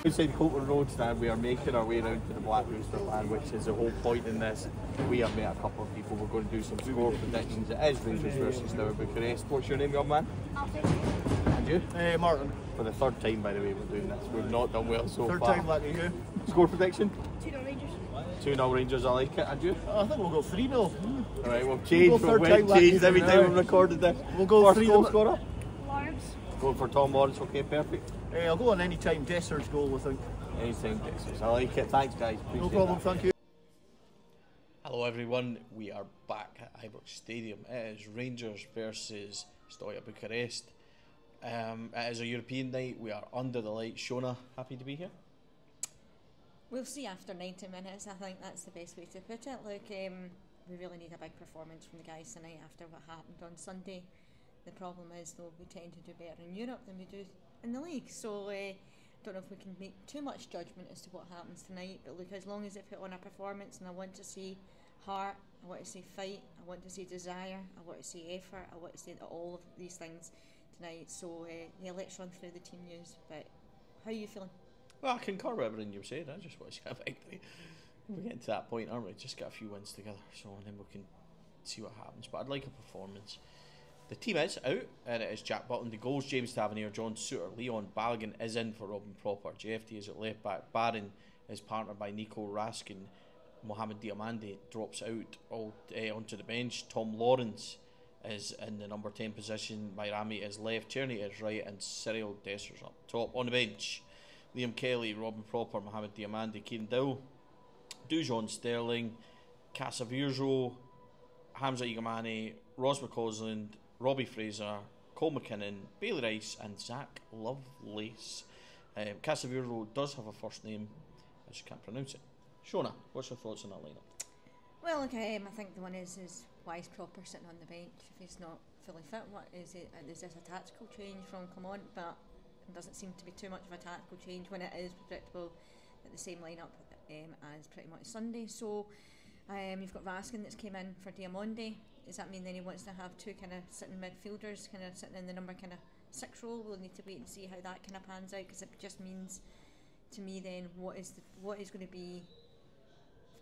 Outside Colton Road stand, we are making our way around to the Black Rooster land, which is the whole point in this. We have met a couple of people. We're going to do some score predictions. It is Rangers versus Steaua Bucharest. What's your name, young man? Alfie. And you? Martin. For the third time, by the way, we're doing this. We've not done well so far. Third time, lucky you. Score prediction? 2-0 Rangers. 2-0 Rangers, I like it. And you? I think we'll go 3-0. Alright, we've changed. We've changed every time we've recorded this. We'll go 3 goal scorer. Lawrence. Going for Tom Lawrence, okay, perfect. I'll go on any time Desser's goal, I think. Anytime Dexter's, I like it. Thanks, guys. Appreciate No problem, that. thank you. Hello, everyone. We are back at Ibrox Stadium. It is Rangers versus Steaua Bucharest. It is a European night. We are under the lights. Shona, happy to be here? We'll see after 90 minutes. I think that's the best way to put it. Look, we really need a big performance from the guys tonight after what happened on Sunday. The problem is, though, we tend to do better in Europe than we do in the league. So I don't know if we can make too much judgment as to what happens tonight. But look, as long as they put on a performance, and I want to see heart, I want to see fight, I want to see desire, I want to see effort, I want to see all of these things tonight. So yeah, let's run through the team news. But how are you feeling? Well, I concur with everything you've said. I just want to see a victory. We're getting to that point, aren't we? Just get a few wins together, so and then we can see what happens. But I'd like a performance. The team is out, and it is Jack Butland. The goals: James Tavernier, John Suter, Leon Balogun is in for Robin Proper. JFT is at left back. Barron is partnered by Nico Raskin. Mohamed Diamande drops out onto the bench. Tom Lawrence is in the number 10 position. Mairami is left. Tierney is right, and Cyril Dessers up top. On the bench, Liam Kelly, Robin Proper, Mohamed Diamande, Kieran Dow, Dujon Sterling, Casavirjo, Hamza Igamane, Ross McCausland, Robbie Fraser, Cole McKinnon, Bailey Rice, and Zach Lovelace. Casavirjo does have a first name, I just can't pronounce it. Shona, what's your thoughts on that lineup? Well, okay, I think the one is why is Proper sitting on the bench if he's not fully fit? What is it? Is this a tactical change from Clement? But it doesn't seem to be too much of a tactical change when it is predictable at the same lineup as pretty much Sunday. So you've got Raskin that's came in for Diamande. Does that mean then he wants to have two kind of sitting midfielders, kind of sitting in the number kind of 6 role? We'll need to wait and see how that kind of pans out, because it just means to me then what is going to be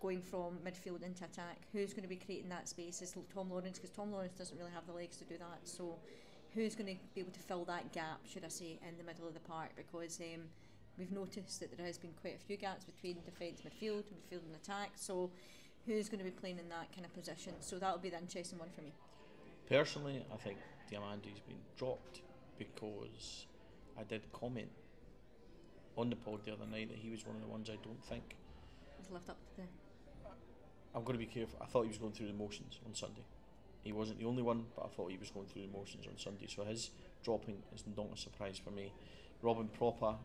going from midfield into attack. Who's going to be creating that space? Is Tom Lawrence, because Tom Lawrence doesn't really have the legs to do that. So who's going to be able to fill that gap, should I say, in the middle of the park? Because we've noticed that there has been quite a few gaps between defence, midfield and attack. So who's going to be playing in that kind of position? So that'll be the interesting one for me. Personally, I think Diamante's been dropped because I did comment on the pod the other night that he was one of the ones I don't think He's lived up to the... I'm going to be careful. I thought he was going through the motions on Sunday. He wasn't the only one, but I thought he was going through the motions on Sunday. So his dropping is not a surprise for me. Robin Proper,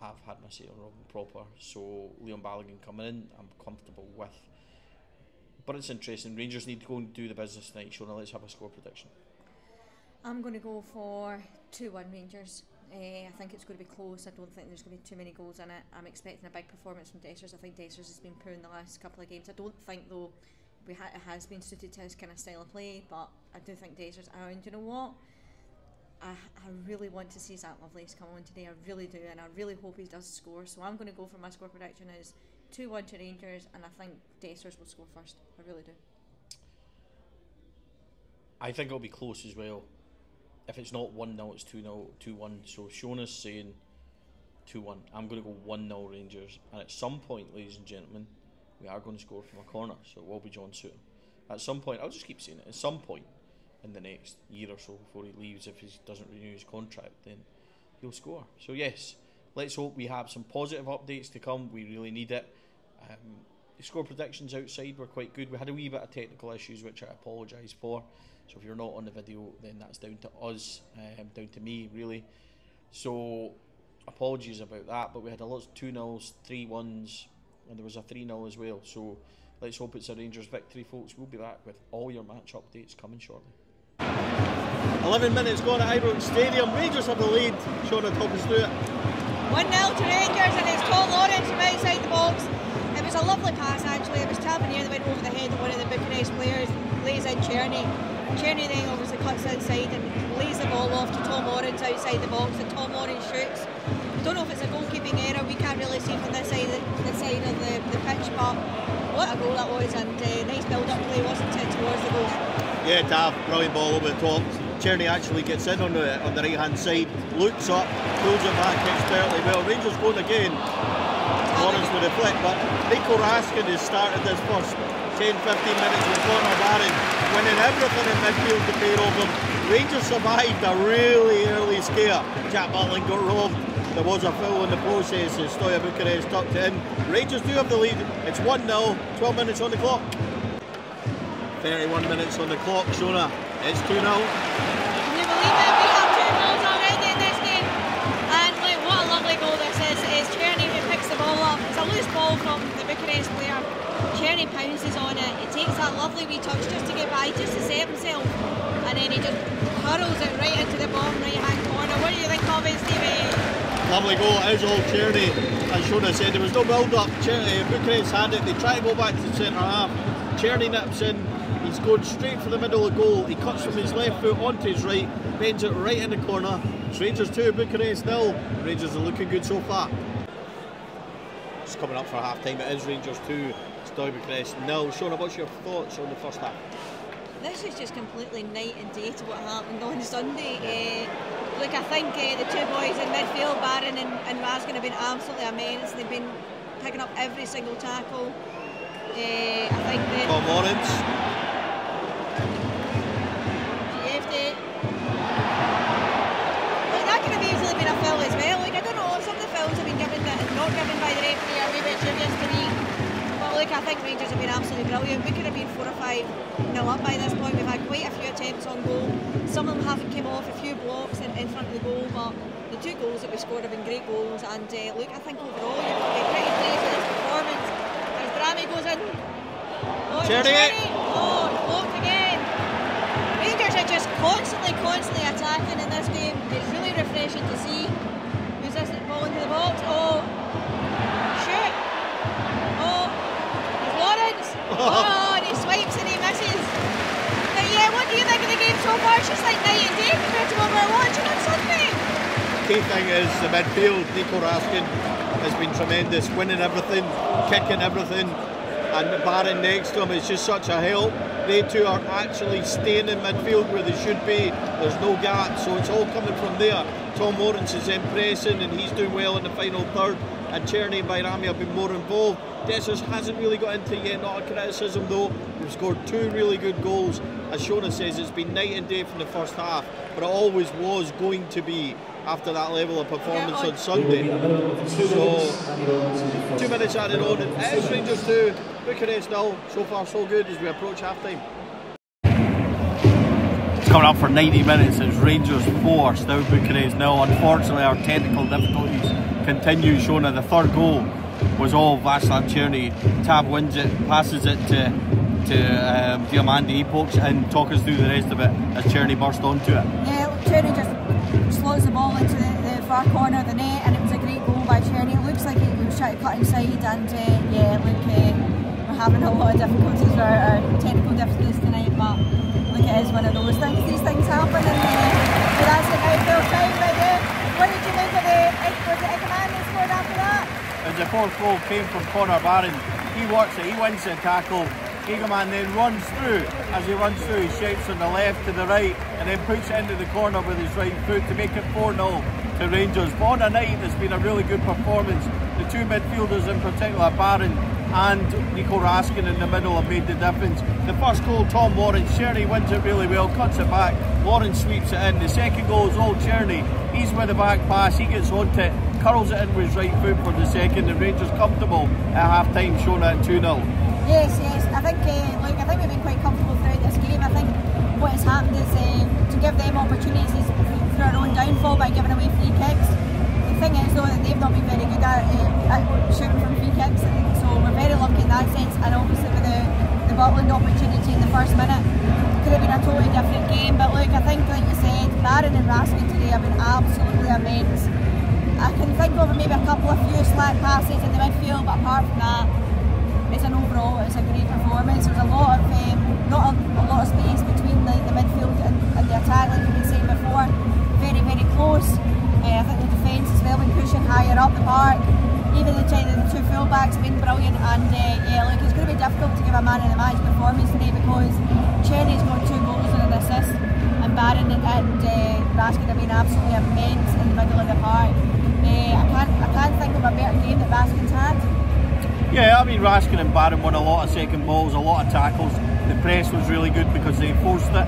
I've had my say on Robin Proper. So Leon Balogun coming in, I'm comfortable with. But it's interesting. Rangers need to go and do the business tonight. Shona, let's have a score prediction. I'm going to go for 2-1 Rangers. I think it's going to be close. I don't think there's going to be too many goals in it. I'm expecting a big performance from Dessers. I think Dessers has been poor in the last couple of games. I don't think, though, it has been suited to his kind of style of play, but I do think Dessers... And you know what? I really want to see Zach Lovelace come on today. I really do, and I really hope he does score. So I'm going to go for my score prediction is 2-1 to Rangers, and I think Dessers will score first. I really do. I think it'll be close as well. If it's not 1-0, it's 2-0, 2-1. So Shona's saying 2-1. I'm going to go 1-0 Rangers. And at some point, ladies and gentlemen, we are going to score from a corner. So it will be John Suter. At some point, I'll just keep saying it, at some point in the next year or so before he leaves, if he doesn't renew his contract, then he'll score. So yes, let's hope we have some positive updates to come. We really need it. The score predictions outside were quite good. We had a wee bit of technical issues, which I apologise for. So if you're not on the video, then that's down to us, down to me, really. So apologies about that, but we had a lot of 2-0s, 3-1s, and there was a 3-0 as well. So let's hope it's a Rangers victory, folks. We'll be back with all your match updates coming shortly. 11 minutes gone at Ibrox Stadium. Rangers have the lead. Shona, talk us through it. 1-0 to Rangers, and it's Tom Lawrence from outside the box. It was a lovely pass, actually. It was Tavernier that went over the head of one of the Bucharest players, lays in Tierney. Tierney then obviously cuts inside and lays the ball off to Tom Lawrence outside the box, and Tom Lawrence shoots. Don't know if it's a goalkeeping error, we can't that was, and nice build-up play, wasn't it, towards the goal? Yeah, Tav, brilliant ball over the top. Tierney actually gets in on the right hand side, looks up, pulls it back expertly well. Rangers going again. Lawrence with a flick, but Raskin has started this first 10-15 minutes with Barron winning everything in midfield to pair of them. Rangers survived a really early scare. Jack Butland got robbed. There was a foul in the process as Steaua Bucharest tucked it in. Rangers do have the lead. It's 1-0, 12 minutes on the clock. 31 minutes on the clock, Shona. It's 2-0. Can you believe it? We have 2 goals already in this game. And like, what a lovely goal this is. It is Tierney who picks the ball up. It's a loose ball from the Bucharest player. Tierney pounces on it. He takes that lovely wee touch just to get by, just to save himself. And then he just hurls it right into the bottom right-hand corner. What do you think of it, Stevie? Lovely goal. It is all Tierney. As Shona said, there was no build-up. Bucharest had it. They try to go back to the centre half. Tierney nips in. He's going straight for the middle of the goal. He cuts from his left foot onto his right, bends it right in the corner. It's Rangers 2, Bucharest 0. Rangers are looking good so far. It's coming up for half time. It is Rangers 2, Steaua Bucharest 0. Shona, what's your thoughts on the first half? This is just completely night and day to what happened on Sunday. Look, I think the two boys in midfield, Barron and Raskin, have been absolutely immense. They've been picking up every single tackle. I think that Tom Lawrence. That could have easily been a foul as well. Like, I don't know, some of the fouls have been given that not given by the referee, or maybe it's dubious to me. But look, I think Rangers have been absolutely brilliant. We could have been 4 or 5 nil up by this point. We've had quite a few attempts on goal. Some of them haven't come off, a few blocks in front of the goal, but the 2 goals that we scored have been great goals. And look, I think overall you've been pretty pleased with this performance. As Drami goes in. Tierney! Oh, blocked again. Rangers are just constantly attacking in this game. It's really refreshing to see. Who's this ball into the box? Oh, shoot! Oh, it's Lawrence! Oh, and he swipes and he misses. But yeah, what do you think of the game so far? It's just like night and day compared to what we're watching on Sunday. Key thing is the midfield. Raskin has been tremendous, winning everything, kicking everything. And Barron next to him is just such a help. They two are actually staying in midfield where they should be. There's no gap, so it's all coming from there. Tom Lawrence is impressing and he's doing well in the final third. And Tierney and Bayrami have been more involved. Dessers hasn't really got into it yet, not a criticism though. We've scored 2 really good goals. As Shona says, it's been night and day from the first half, but it always was going to be after that level of performance on Sunday. So 2 minutes added on, and it is Rangers 2, Bucharest 0. So far so good as we approach half time. It's coming up for 90 minutes. It's Rangers 4, Steaua Bucharest 0. Unfortunately our technical difficulties continue. Shona, the third goal was all Vaslan Tierney. Tab wins it, passes it to Diamandi. He pokes it in. Talk us through the rest of it as Tierney burst onto it. Yeah, Tierney just slots the ball into the far corner of the net, and it was a great goal by Tierney. It looks like he was trying to cut inside, and yeah, look, we're having a lot of difficulties with our technical difficulties tonight, but look, it is one of those things. These things happen, and so that's it now, full time. But what did you make of was it Ikeman that scored after that? And the fourth goal came from Connor Barron. He works it, he wins the tackle. Eagleman then runs through. As he runs through, he shapes from the left to the right and then puts it into the corner with his right foot to make it 4-0 to Rangers. But on a night, it's been a really good performance. The 2 midfielders in particular, Barron and Raskin in the middle, have made the difference. The first goal, Tom Lawrence. Tierney wins it really well, cuts it back. Lawrence sweeps it in. The second goal is all Tierney. He's with the back pass, he gets onto it, curls it in with his right foot for the second, and Rangers comfortable at half time, Shona at 2-0. Yes, I think I think we've been quite comfortable throughout this game. I think what has happened is to give them opportunities for our own downfall by giving away free kicks. The thing is though that they've not been very good at shooting from free kicks, so we're very lucky in that sense. And obviously with the Butland opportunity in the first minute, it could have been a totally different game. But look, I think like you said, Barron and Raskin today have been absolutely immense. I can think of maybe a couple of few slack passes in the midfield, but apart from that, it's a great performance. There's a lot of not a lot of space between the midfield and the attack, like we've been saying before. Very, very close. I think the defence has well been pushing higher up the park. Even the 2 full-backs feedback's been brilliant, and yeah, look, it's going to be difficult to give a man of the match performance today because Cheney's got 2 goals and an assist, and Barron and Raskin have been absolutely immense in the middle of the park. I can't think of a better game that Raskin's had. Yeah, I mean, Raskin and Barron won a lot of second balls, a lot of tackles. The press was really good because they forced it,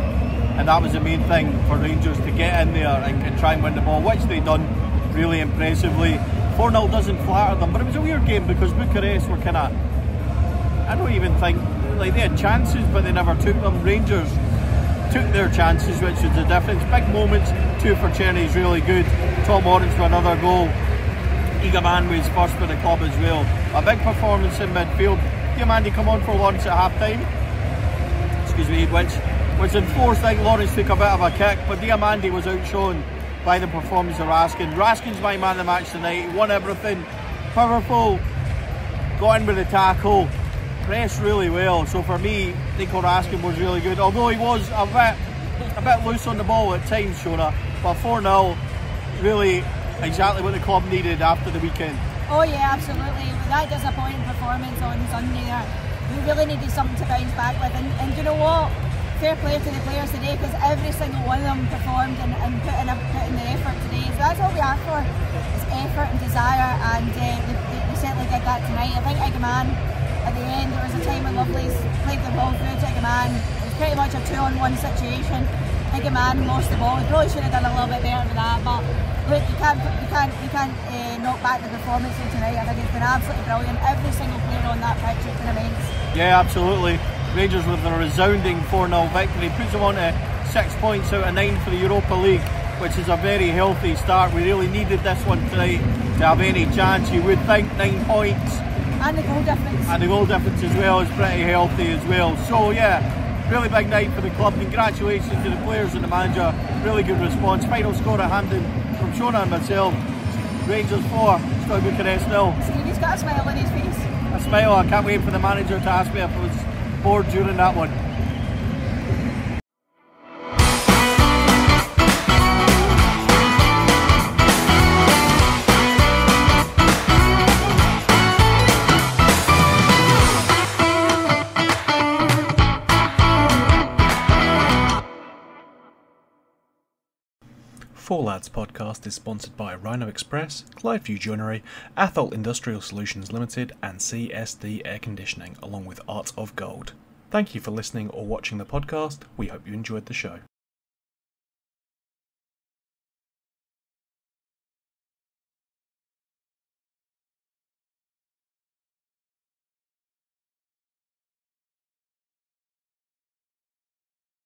and that was the main thing for Rangers, to get in there and try and win the ball, which they done really impressively. 4-0 doesn't flatter them, but it was a weird game because Bucharest were kind of, I don't even think, like, they had chances but they never took them. Rangers took their chances, which was the difference. Big moments, 2 for Cheney's really good. Tom Orange with another goal. Igaman was first for the club as well. A big performance in midfield. Diamandi come on for Lawrence at half time, excuse me, which was enforced. I think Lawrence took a bit of a kick, but Diamandi was outshone by the performance of Raskin. Raskin's my man of the match tonight. He won everything. Powerful, got in with the tackle, pressed really well. So for me, Nico Raskin was really good, although he was a bit loose on the ball at times, Shona. But 4-0, really exactly what the club needed after the weekend. Oh yeah, absolutely. With that disappointing performance on Sunday there, we really needed something to bounce back with, and you know what? Fair play to the players today, because every single one of them performed and put in the effort today. So that's all we ask for, is effort and desire, and they certainly did that tonight. I think Igaman, at the end, there was a time when Lovelace played the ball through to Igaman. It was pretty much a 2-on-1 situation. Igaman lost the ball. He probably should have done a little bit better with that, but look, you can't knock back the performance of tonight. I think it's been absolutely brilliant. Every single player on that pitch has been immense. Yeah, absolutely. Rangers with a resounding 4-0 victory puts them on to 6 points out of 9 for the Europa League, which is a very healthy start. We really needed this one tonight to have any chance. You would think 9 points. And the goal difference. And the goal difference as well is pretty healthy as well. So yeah, really big night for the club. Congratulations to the players and the manager. Really good response. Final score at Hampden from Shona and myself. Rangers 4, Stoke Bucharest 0. Stevie's got a smile on his face. A smile. I can't wait for the manager to ask me if I was bored during that one. Four Lads podcast is sponsored by Rhino Express, Clyde Joinery, Athol Industrial Solutions Limited and CSD Air Conditioning, along with Art of Gold. Thank you for listening or watching the podcast. We hope you enjoyed the show.